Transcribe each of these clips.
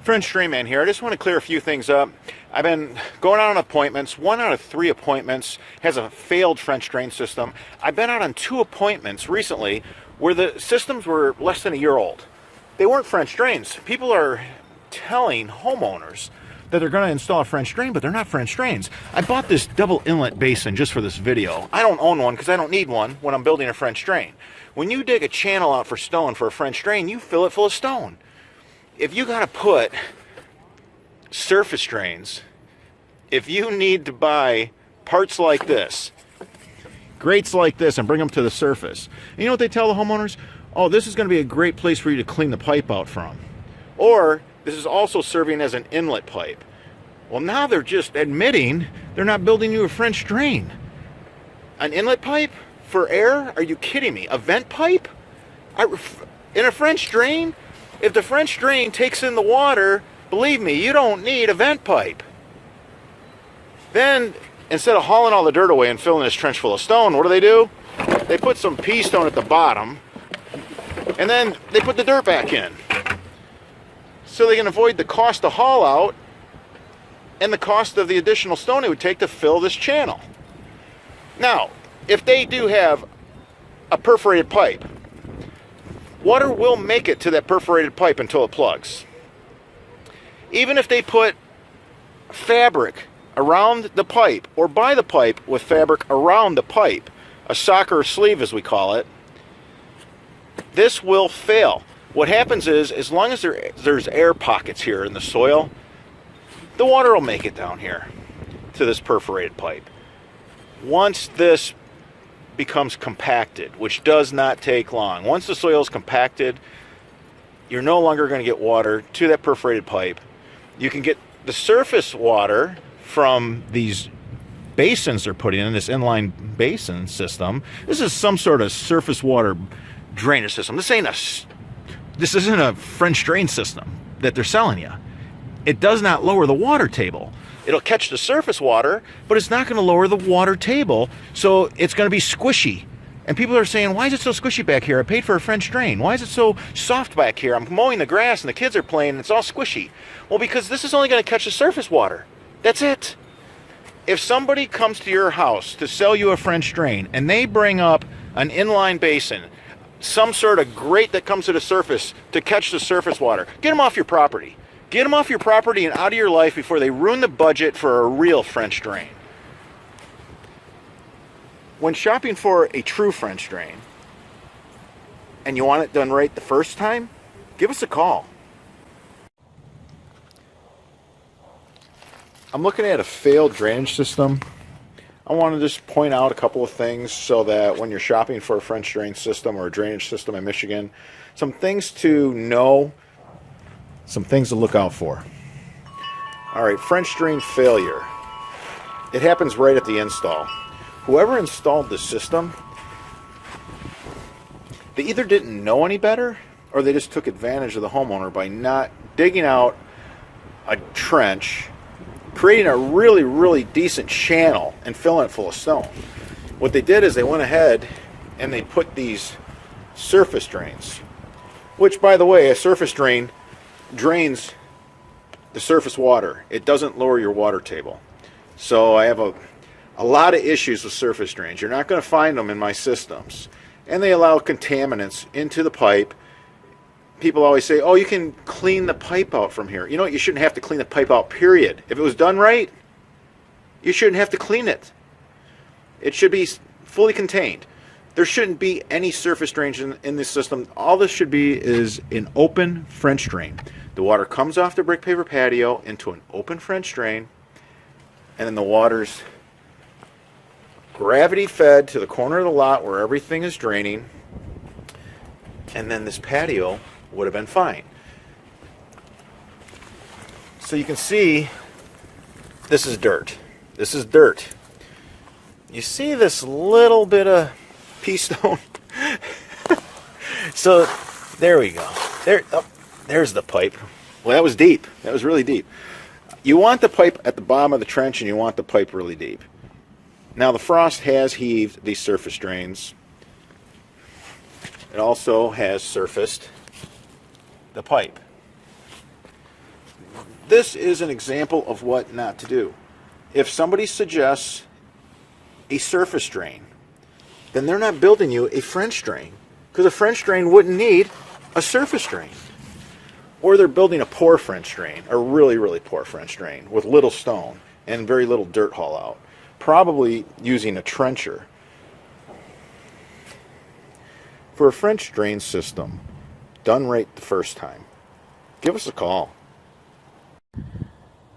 French Drain Man here. I just want to clear a few things up. I've been going out on appointments. 1 out of 3 appointments has a failed French drain system. I've been out on 2 appointments recently where the systems were less than a year old. They weren't French drains. People are telling homeowners that they're going to install a French drain, but they're not French drains. I bought this double inlet basin just for this video. I don't own one because I don't need one when I'm building a French drain. When you dig a channel out for stone for a French drain, you fill it full of stone. If you got to put surface drains, if you need to buy parts like this, grates like this, and bring them to the surface, you know what they tell the homeowners? Oh, this is going to be a great place for you to clean the pipe out from. Or, this is also serving as an inlet pipe. Well, now they're just admitting they're not building you a French drain. An inlet pipe for air? Are you kidding me? A vent pipe? In a French drain? If the French drain takes in the water, believe me, you don't need a vent pipe. Then, instead of hauling all the dirt away and filling this trench full of stone, what do? They put some pea stone at the bottom, and then they put the dirt back in. So they can avoid the cost of haul out and the cost of the additional stone it would take to fill this channel. Now, if they do have a perforated pipe, water will make it to that perforated pipe until it plugs. Even if they put fabric around the pipe or by the pipe with fabric around the pipe, a sock or a sleeve as we call it, this will fail. What happens is, as long as there's air pockets here in the soil, the water will make it down here to this perforated pipe. Once this becomes compacted, which does not take long. Once the soil is compacted, you're no longer going to get water to that perforated pipe. You can get the surface water from these basins they're putting in, this inline basin system. This is some sort of surface water drainage system. This isn't a French drain system that they're selling you. It does not lower the water table. It'll catch the surface water, but it's not going to lower the water table, so it's going to be squishy. And people are saying, why is it so squishy back here? I paid for a French drain. Why is it so soft back here? I'm mowing the grass and the kids are playing and it's all squishy. Well, because this is only going to catch the surface water. That's it. If somebody comes to your house to sell you a French drain and they bring up an inline basin, some sort of grate that comes to the surface to catch the surface water, get them off your property. Get them off your property and out of your life before they ruin the budget for a real French drain. When shopping for a true French drain, and you want it done right the first time, give us a call. I'm looking at a failed drainage system. I want to just point out a couple of things so that when you're shopping for a French drain system or a drainage system in Michigan, some things to know, some things to look out for. All right, French drain failure. It happens right at the install. Whoever installed the system, they either didn't know any better or they just took advantage of the homeowner by not digging out a trench, creating a really, really decent channel and filling it full of stone. What they did is they went ahead and they put these surface drains, which, by the way, a surface drain drains the surface water. It doesn't lower your water table. So I have a lot of issues with surface drains. You're not going to find them in my systems. And they allow contaminants into the pipe. People always say, oh, you can clean the pipe out from here. You know what? You shouldn't have to clean the pipe out, period. If it was done right, you shouldn't have to clean it. It should be fully contained. There shouldn't be any surface drains in this system. All this should be is an open French drain. The water comes off the brick paver patio into an open French drain, and then the water's gravity fed to the corner of the lot where everything is draining, and then this patio would have been fine. So you can see this is dirt. This is dirt. You see this little bit of pea stone? So there we go. There's the pipe. Well, that was deep. That was really deep. You want the pipe at the bottom of the trench and you want the pipe really deep. Now the frost has heaved these surface drains. It also has surfaced the pipe. this is an example of what not to do. If somebody suggests a surface drain, then they're not building you a French drain, because a French drain wouldn't need a surface drain. Or they're building a poor French drain, a really, really poor French drain with little stone and very little dirt haul out, probably using a trencher. For a French drain system done right the first time, give us a call.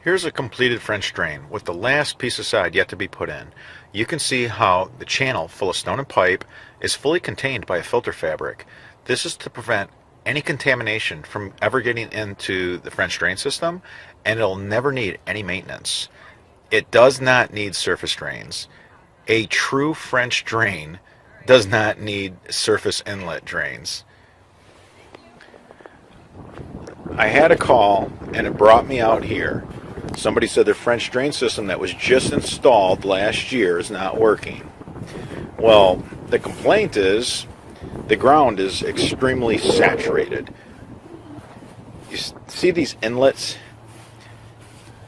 Here's a completed French drain with the last piece of side yet to be put in. You can see how the channel full of stone and pipe is fully contained by a filter fabric. This is to prevent any contamination from ever getting into the French drain system, and it'll never need any maintenance. It does not need surface drains. A true French drain does not need surface inlet drains. I had a call and it brought me out here. Somebody said their French drain system that was just installed last year is not working. Well, the complaint is the ground is extremely saturated. You see these inlets?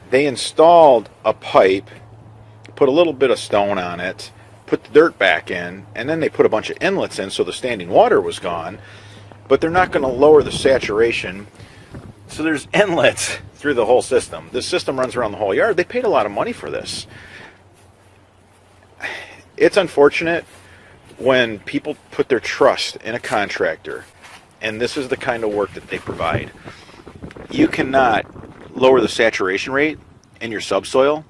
They installed a pipe, put a little bit of stone on it, put the dirt back in, and then they put a bunch of inlets in so the standing water was gone, but they're not going to lower the saturation. So there's inlets through the whole system. This system runs around the whole yard. They paid a lot of money for this. It's unfortunate when people put their trust in a contractor, and this is the kind of work that they provide. You cannot lower the saturation rate in your subsoil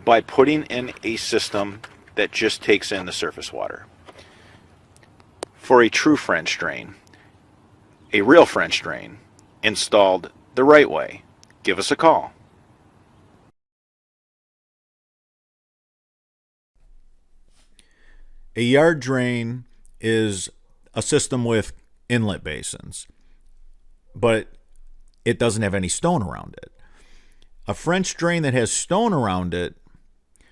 by putting in a system that just takes in the surface water. For a true French drain, a real French drain, installed the right way, give us a call. A yard drain is a system with inlet basins, but it doesn't have any stone around it. A French drain that has stone around it,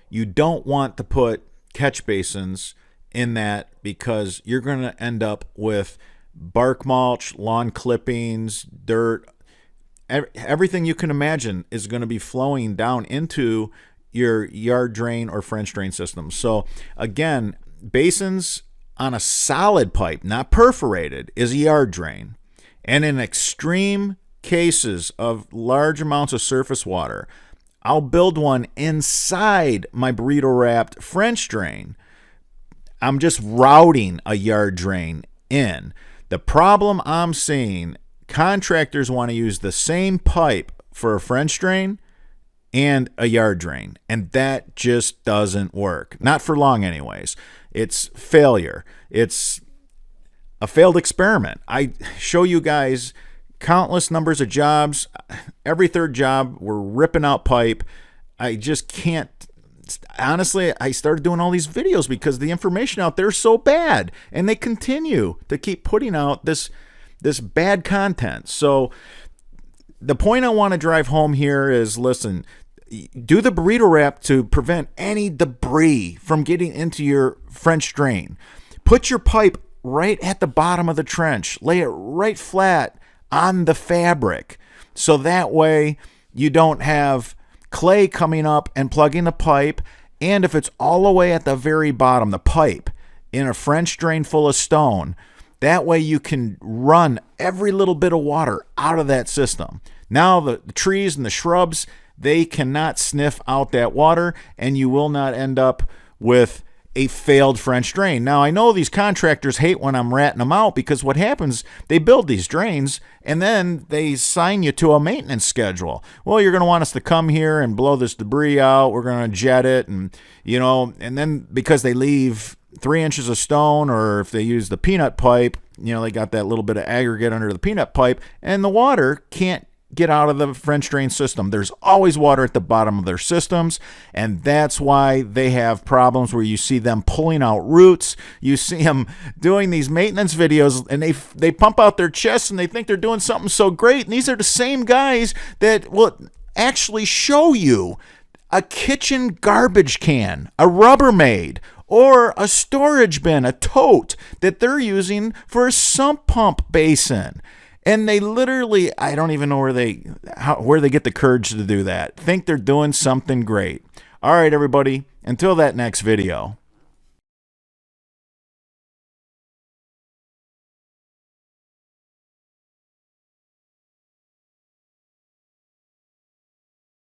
you don't want to put catch basins in that, because you're going to end up with bark mulch, lawn clippings, dirt. Everything you can imagine is going to be flowing down into your yard drain or French drain system. So again, basins on a solid pipe, not perforated, is a yard drain. And in extreme cases of large amounts of surface water, I'll build one inside my burrito wrapped French drain. I'm just routing a yard drain in. The problem I'm seeing, contractors want to use the same pipe for a French drain and a yard drain, and that just doesn't work. Not for long anyways. It's failure. It's a failed experiment. I show you guys countless numbers of jobs. Every third job, we're ripping out pipe. I just can't. Honestly, I started doing all these videos because the information out there is so bad, and they continue to keep putting out this bad content. So the point I want to drive home here is, listen, do the burrito wrap to prevent any debris from getting into your French drain. Put your pipe right at the bottom of the trench. Lay it right flat on the fabric, so that way you don't have clay coming up and plugging the pipe. And if it's all the way at the very bottom, the pipe in a French drain full of stone, that way you can run every little bit of water out of that system. Now the trees and the shrubs, they cannot sniff out that water, and you will not end up with a failed French drain. Now, I know these contractors hate when I'm ratting them out, because what happens, they build these drains and then they sign you to a maintenance schedule. Well, you're going to want us to come here and blow this debris out. We're going to jet it, and and then because they leave 3 inches of stone, or if they use the peanut pipe, they got that little bit of aggregate under the peanut pipe, and the water can't get out of the French drain system. There's always water at the bottom of their systems, and that's why they have problems where you see them pulling out roots. You see them doing these maintenance videos, and they pump out their chests and they think they're doing something so great. And these are the same guys that will actually show you a kitchen garbage can, a Rubbermaid, or a storage bin, a tote that they're using for a sump pump basin. And they literally, I don't even know where they get the courage to do that. Think they're doing something great. All right, everybody, until that next video.